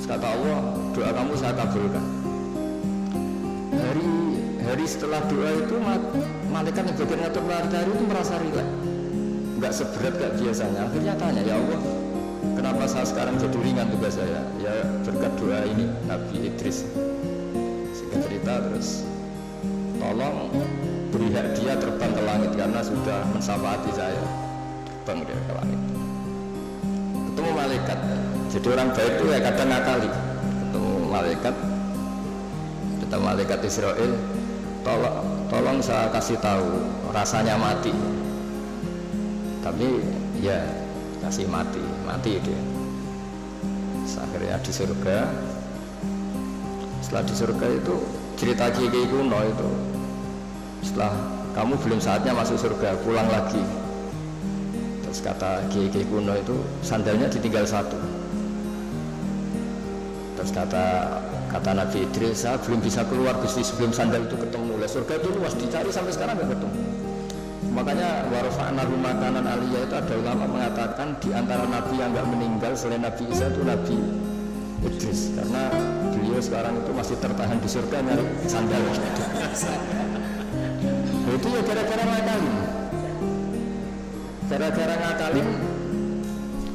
Kata Allah, doa kamu saya kabulkan. Hari setelah doa itu malaikat yang bagian ngatur matahari itu merasa rileks, nggak seberat kayak biasanya. Akhirnya tanya, ya Allah, kenapa saya sekarang jadi ringan tugas saya? Ya berkat doa ini Nabi Idris. Singkat cerita terus, tolong beri hak dia terbang ke langit karena sudah mensyafaati saya. Terbang dia ke langit. Ketemu malaikat. Jadi orang baik itu ya kadang ngakali. Ketemu malaikat Israel. Tolong saya kasih tahu rasanya mati. Tapi ya kasih mati dia. Akhirnya di surga. Setelah di surga itu cerita kiai kuno itu, setelah kamu belum saatnya masuk surga, pulang lagi. Terus kata kiai kuno itu, sandalnya ditinggal satu. Terus kata Nabi Idris, saya belum bisa keluar Gusti sebelum sandal itu ketemu. Lah surga itu luas, dicari sampai sekarang nggak ketemu. Makanya warfa'na makanan aliyah itu ada ulama mengatakan di antara Nabi yang nggak meninggal selain Nabi Isa itu Nabi Idris, karena beliau sekarang itu masih tertahan di surga nyari sandal. Itu ya gara-gara ngakalin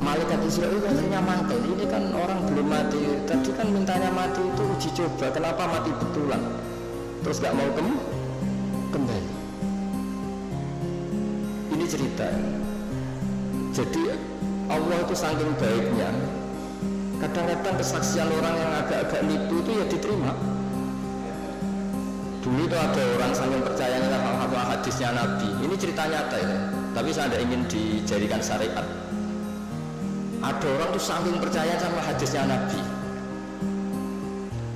malaikat Israel akhirnya mangkel. Ini kan orang belum mati, tadi kan mintanya mati itu uji coba, kenapa mati betulan terus gak mau kembali. Ini cerita. Jadi Allah itu saking baiknya, kadang-kadang kesaksian orang yang agak-agak nipu itu ya diterima. Dulu itu ada orang saking percayanya sama hadisnya Nabi. Ini cerita nyata ya, tapi saya tidak ingin dijadikan syariat. Ada orang tuh saking percaya sama hadisnya Nabi,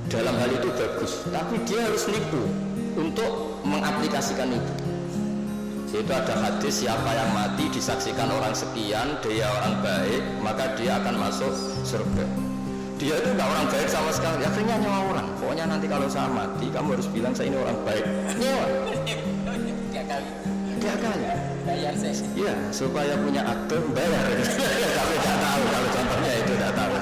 dalam hal itu bagus, tapi dia harus nipu untuk mengaplikasikan itu. Itu ada hadis, siapa yang mati disaksikan orang sekian, dia orang baik, maka dia akan masuk surga. Dia itu nggak orang baik sama sekali, akhirnya nyewa orang. Pokoknya nanti kalau saya mati, kamu harus bilang saya ini orang baik. Nyewa. Dia kali. Ya, supaya punya akte bayar. Tapi tidak tahu kalau contohnya itu tidak tahu.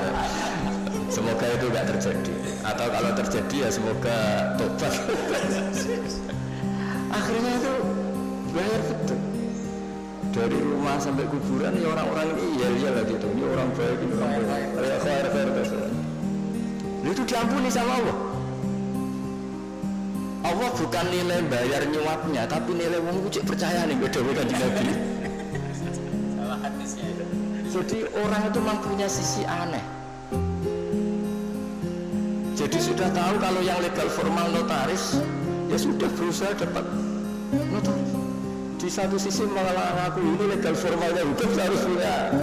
Semoga itu tidak terjadi. Atau kalau terjadi ya semoga tobat. Akhirnya itu bayar betul. Dari rumah sampai kuburan ya orang-orang ini iya lah gitu. Ini orang baik, ini orang baik. Khair. Itu diampuni sama Allah. Allah bukan nilai bayar nyuapnya, tapi nilai wong cek percaya nih beda-beda di Nabi. Salah hadisnya. Jadi orang itu mempunyai sisi aneh. Jadi sudah tahu kalau yang legal formal notaris, ya sudah berusaha dapat notaris. Di satu sisi malah ngaku ini legal formalnya hidup harus punya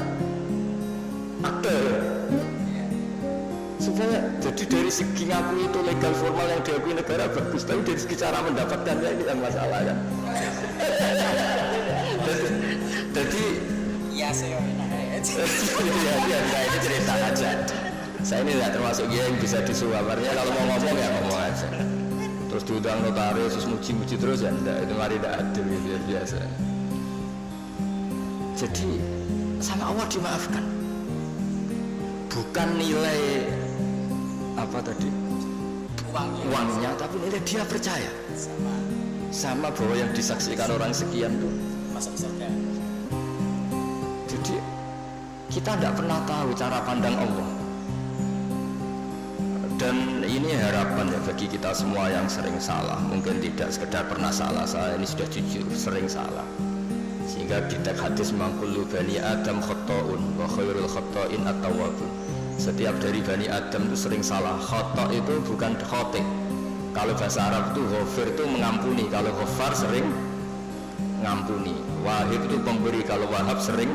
akte. Supaya jadi dari segi ngaku itu legal formal yang diakui negara bagus, tapi dari segi cara mendapatkannya ini kan masalah kan. Jadi ya saya ini cerita aja. Saya ini tidak termasuk dia yang bisa disuaparnya, kalau mau ngomong ya ngomong aja. Terus diundang notaris, terus muji-muji terus ya enggak, itu mari tidak adil gitu ya, biasa. Jadi sama Allah dimaafkan. Bukan nilai apa tadi uangnya, tapi nilai dia percaya sama bahwa yang disaksikan orang sekian tuh masuk surga. Jadi kita tidak pernah tahu cara pandang Allah, dan ini harapan ya bagi kita semua yang sering salah. Mungkin tidak sekedar pernah salah, saya ini sudah jujur sering salah, sehingga di teks hadis mangkulu bani Adam khotoun wa khairul khotoin at-tawwabun. Setiap dari Bani Adam itu sering salah. Khoto itu bukan khotik. Kalau bahasa Arab itu ghafir itu mengampuni. Kalau ghafar sering ngampuni. Wahib itu pemberi. Kalau wahab sering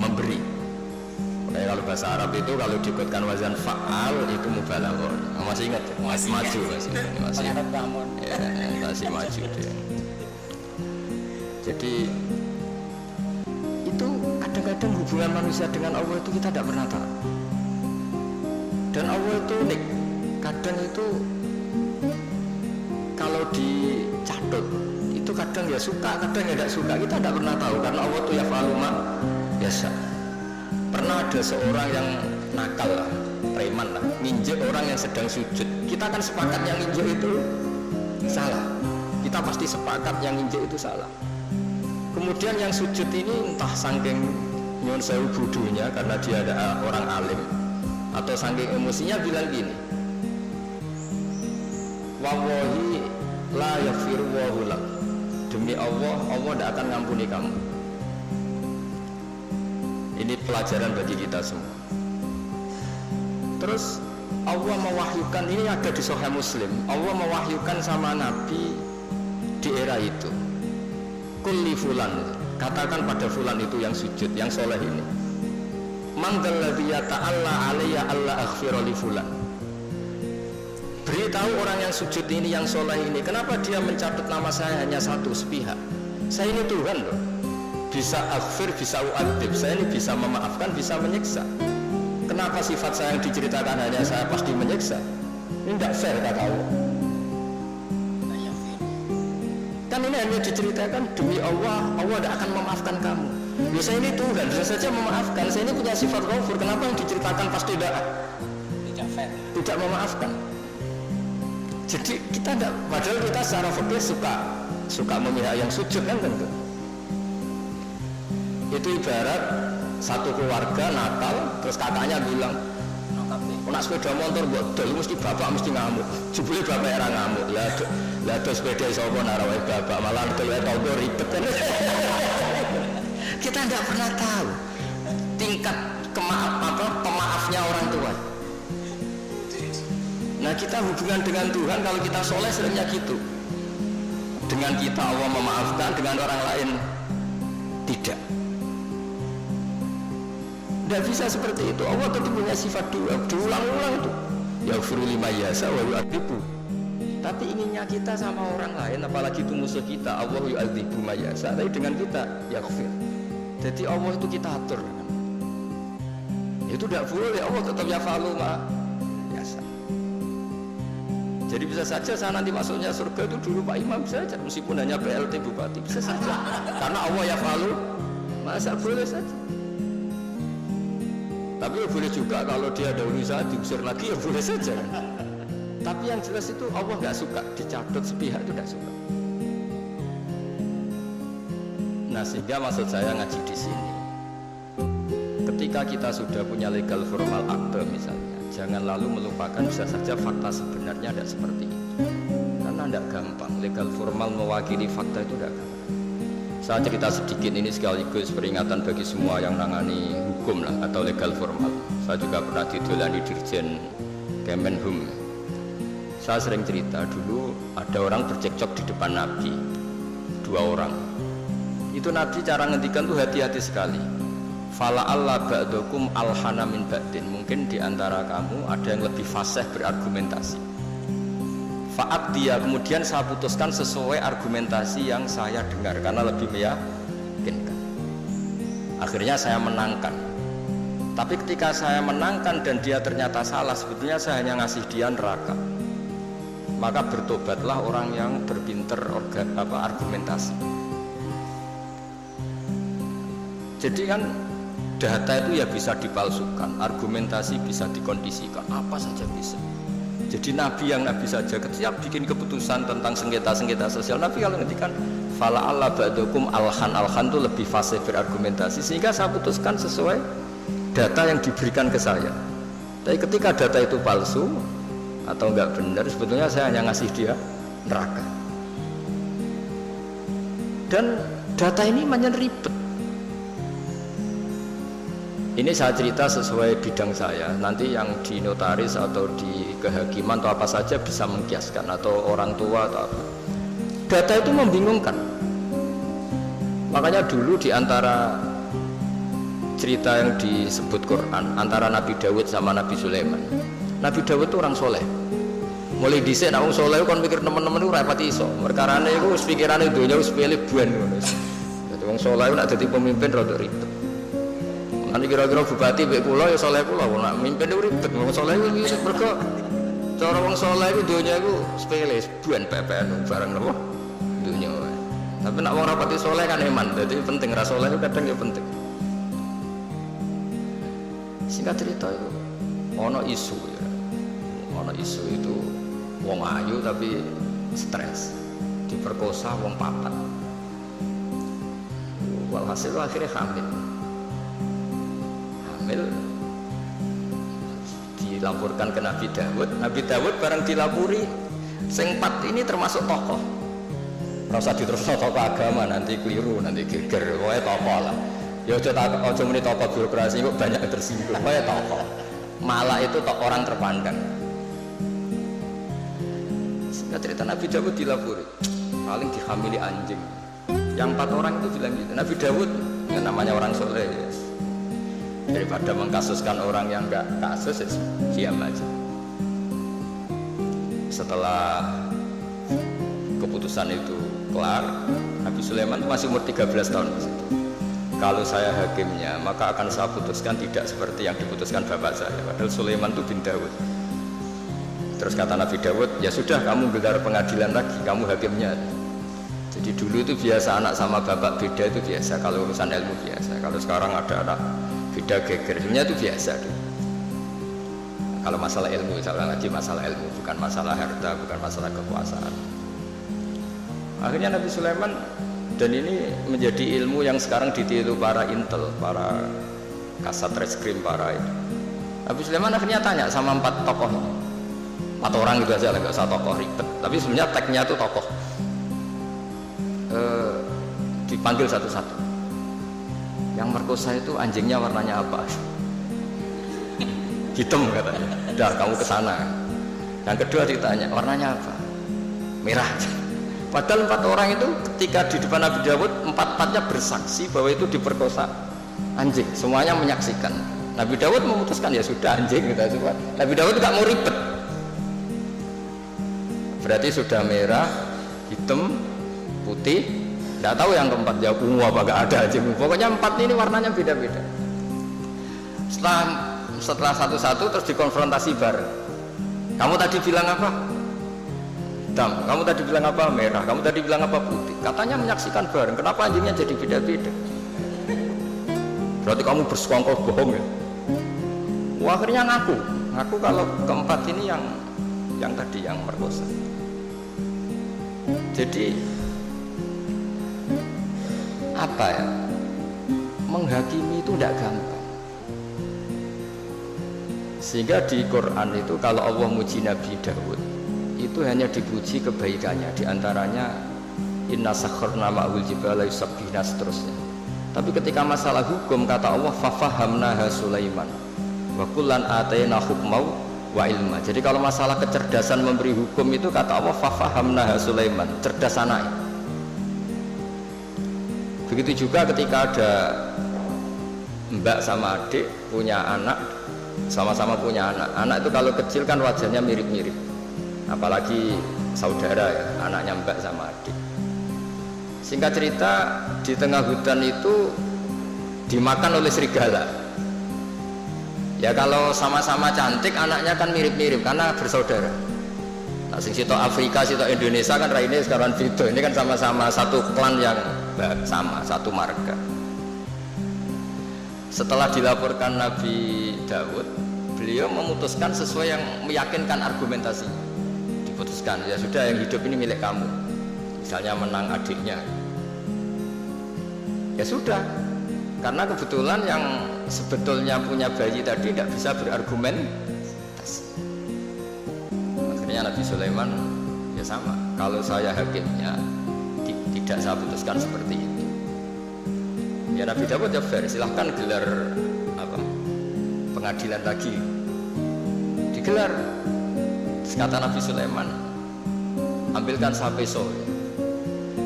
memberi. Kalau bahasa Arab itu kalau diikutkan wazan fa'al itu mubalaghah. Masih ingat? Masih maju masih maju dia. Jadi itu kadang-kadang hubungan manusia dengan Allah itu kita tidak pernah tahu. Dan Allah itu unik, kadang itu kalau dicatut itu kadang ya suka, kadang ya tidak suka, kita tidak pernah tahu karena Allah itu yaf'alu ma yasha. Pernah ada seorang yang nakal lah, preman lah, nginjek orang yang sedang sujud. Kita kan sepakat yang nginjek itu salah. Kita pasti sepakat yang nginjek itu salah. Kemudian yang sujud ini entah saking nyuwun sewu bodohnya karena dia ada orang alim atau saking emosinya bilang gini, wallahi la yaghfiru wallahu lak, demi Allah, Allah tidak akan ngampuni kamu. Ini pelajaran bagi kita semua. Terus Allah mewahyukan, ini ada di Sahih Muslim, Allah mewahyukan sama Nabi di era itu, kulli fulan, katakan pada fulan itu yang sujud, yang soleh ini, manggal ladzi yata'alla alayya alla aghfira li fulan. Beritahu orang yang sujud ini, yang soleh ini, kenapa dia mencatat nama saya hanya satu sepihak? Saya ini Tuhan loh, bisa aghfir, bisa u'adzib, saya ini bisa memaafkan, bisa menyiksa. Kenapa sifat saya yang diceritakan hanya saya pasti menyiksa? Ini tidak fair kata Allah. Kan ini hanya diceritakan demi Allah, Allah tidak akan memaafkan kamu. Ya saya ini Tuhan, bisa saja memaafkan. Saya ini punya sifat ghafur. Kenapa yang diceritakan pasti tidak fair, tidak memaafkan? Jadi kita tidak, padahal kita secara fikih suka memihak yang sujud kan tentu. Itu ibarat satu keluarga nakal, terus kakaknya bilang, nak sepeda motor buat dol, mesti bapak mesti ngamuk. Jebule bapak era ngamuk. Lah do sepeda sapa narawai bapak malah dhewe tanggo ribet kan. Kita tidak pernah tahu tingkat pemaafnya orang tua. Nah kita hubungan dengan Tuhan kalau kita soleh seringnya gitu. Dengan kita Allah memaafkan, dengan orang lain tidak. Tidak bisa seperti itu. Allah tentu punya sifat dua, diulang-ulang itu. Yaghfiru liman yasha wa yu'adzibu. Tapi inginnya kita sama orang lain, apalagi itu musuh kita, Allah yu'adzibu man yasha. Tapi dengan kita yaghfir. Jadi Allah itu kita atur. Itu tidak boleh. Allah tetap yaf'alu ma yasha. Jadi bisa saja saya nanti masuknya surga itu dulu Pak Imam saja, meskipun hanya PLT Bupati bisa saja. Karena Allah yaf'alu ma yasha, boleh saja. Tapi ya boleh juga kalau dia ada usaha diusir lagi ya boleh saja. Tapi yang jelas itu Allah nggak suka dicatat sepihak, itu nggak suka. Nah sehingga maksud saya ngaji di sini, ketika kita sudah punya legal formal akte misalnya, jangan lalu melupakan bisa saja fakta sebenarnya tidak seperti itu. Karena tidak gampang, legal formal mewakili fakta itu tidak gampang. Saya cerita sedikit ini sekaligus peringatan bagi semua yang nangani hukum lah atau legal formal. Saya juga pernah didolani Dirjen Kemenhum. Saya sering cerita dulu ada orang bercekcok di depan Nabi, 2 orang. Itu Nabi cara ngendikan tuh hati-hati sekali. Fala Allah ba'dukum alhana min ba'din. Mungkin di antara kamu ada yang lebih fasih berargumentasi. Faat dia, kemudian saya putuskan sesuai argumentasi yang saya dengar karena lebih meyakinkan. Akhirnya saya menangkan. Tapi ketika saya menangkan dan dia ternyata salah, sebetulnya saya hanya ngasih dia neraka. Maka bertobatlah orang yang berpinter argumentasi. Jadi kan data itu ya bisa dipalsukan, argumentasi bisa dikondisikan, apa saja bisa. Jadi Nabi yang Nabi saja ketika bikin keputusan tentang sengketa-sengketa sosial, Nabi kalau ngertikan fala Allah ba'dukum alhan itu lebih fasih berargumentasi, sehingga saya putuskan sesuai data yang diberikan ke saya. Tapi ketika data itu palsu atau enggak benar, sebetulnya saya hanya ngasih dia neraka. Dan data ini banyak ribet. Ini saya cerita sesuai bidang saya. Nanti yang di notaris atau di kehakiman atau apa saja bisa mengkiaskan, atau orang tua atau apa. Data itu membingungkan. Makanya dulu di antara cerita yang disebut Quran antara Nabi Dawud sama Nabi Sulaiman. Nabi Dawud itu orang soleh. Mulai dhisik nek wong soleh kon mikir teman-teman itu rapati iso. Perkarane iku wis pikirane donya wis pilih buan ngono. Dadi wong soleh nek dadi pemimpin rada ribet. Nanti kira-kira bupati mbek kula ya saleh kula, nek mimpin niku ribet. Wong saleh iki mergo cara wong saleh iku donya iku sepele, buan PPN barang napa donya wae. Tapi nek wong rapati saleh kan iman, dadi penting ra saleh kadang ya penting. Singkat cerita itu ono isu ya. Ono isu itu wong ayu tapi stres, diperkosa wong papat. Walhasil akhirnya hamil dilaporkan ke Nabi Dawud bareng dilapuri sing empat ini termasuk tokoh, rasa diterusno tokoh agama nanti keliru nanti geger, pokoknya tokoh lah ya aja muni tokoh birokrasi kok banyak tersinggung, pokoknya tokoh malah itu orang terpandang. Sehingga cerita Nabi Dawud dilapuri paling dihamili anjing, yang empat orang itu bilang gitu. Nabi Dawud yang namanya orang soleh ya, daripada mengkasuskan orang yang enggak kasus ya diam aja. Setelah keputusan itu kelar, Nabi Sulaiman masih umur 13 tahun di situ. Kalau saya hakimnya, maka akan saya putuskan tidak seperti yang diputuskan bapak saya. Padahal Sulaiman itu bin Dawud. Terus kata Nabi Dawud, ya sudah kamu gelar pengadilan lagi, kamu hakimnya. Jadi dulu itu biasa anak sama bapak beda itu biasa, kalau urusan ilmu biasa. Kalau sekarang ada anak beda gegernya itu biasa tuh. Kalau masalah ilmu, misalnya lagi masalah ilmu, bukan masalah harta, bukan masalah kekuasaan. Akhirnya Nabi Sulaiman, dan ini menjadi ilmu yang sekarang ditiru para intel, para kasat reskrim, para itu. Nabi Sulaiman akhirnya tanya sama empat tokoh ini, 4 orang gitu aja, nggak usah tokoh ribet. Tapi sebenarnya tagnya itu tokoh. Dipanggil satu-satu. Yang merkosa itu anjingnya warnanya apa? Hitam katanya. Udah kamu kesana. Yang kedua ditanya warnanya apa? Merah. Padahal 4 orang itu ketika di depan Nabi Dawud 4-4-nya bersaksi bahwa itu diperkosa anjing. Semuanya menyaksikan. Nabi Dawud memutuskan ya sudah anjing gitu. Nabi Dawud nggak mau ribet. Berarti sudah merah, hitam, putih. Tidak tahu yang keempat jawab ungu apa gak ada aja. Pokoknya 4 ini warnanya beda-beda. Setelah satu-satu terus dikonfrontasi bareng. Kamu tadi bilang apa? Hitam. Kamu tadi bilang apa? Merah. Kamu tadi bilang apa? Putih. Katanya menyaksikan bareng. Kenapa anjingnya jadi beda-beda? Berarti kamu bersekongkol bohong ya? Wah, akhirnya ngaku kalau keempat ini yang tadi yang merkosa. Jadi apa ya, menghakimi itu tidak gampang. Sehingga di Quran itu kalau Allah muji Nabi Dawud itu hanya dipuji kebaikannya, diantaranya inna sakharna ma'ul jibala yusabbihna seterusnya. Tapi ketika masalah hukum kata Allah fafahamnaha Sulaiman wa kullan atayna hukmau wa ilma. Jadi kalau masalah kecerdasan memberi hukum itu kata Allah fafahamnaha Sulaiman, cerdas anak. Begitu juga ketika ada mbak sama adik punya anak, sama-sama punya anak. Anak itu kalau kecil kan wajahnya mirip-mirip. Apalagi saudara ya, anaknya mbak sama adik. Singkat cerita di tengah hutan itu dimakan oleh serigala. Ya kalau sama-sama cantik anaknya kan mirip-mirip karena bersaudara. Nah, sing sitok Afrika, sitok Indonesia kan raine sekarang video. Ini kan sama-sama satu klan yang sama, satu marga. Setelah dilaporkan Nabi Dawud, beliau memutuskan sesuai yang meyakinkan argumentasinya. Diputuskan, ya sudah yang hidup ini milik kamu. Misalnya menang adiknya. Ya sudah, karena kebetulan yang sebetulnya punya bayi tadi tidak bisa berargumen. Akhirnya Nabi Sulaiman ya sama, kalau saya hakimnya tidak saya putuskan seperti itu. Ya Nabi Dawud ya fair, silahkan gelar pengadilan lagi, digelar. Terus kata Nabi Sulaiman, ambilkan sapeso,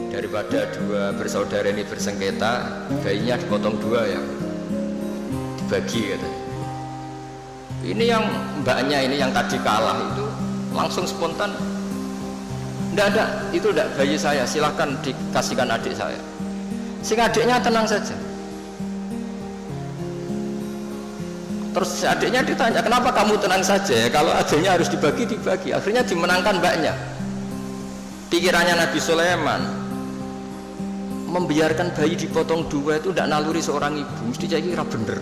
daripada 2 bersaudara ini bersengketa, bayinya dipotong 2 ya, dibagi katanya. Ini yang mbaknya ini yang tadi kalah itu langsung spontan, enggak ada, itu enggak bayi saya, silahkan dikasihkan adik saya. Sing adiknya tenang saja. Terus adiknya ditanya, kenapa kamu tenang saja ya? Kalau adiknya harus dibagi. Akhirnya dimenangkan mbaknya. Pikirannya Nabi Sulaiman, membiarkan bayi dipotong 2 itu tidak naluri seorang ibu, mesti jadi bener.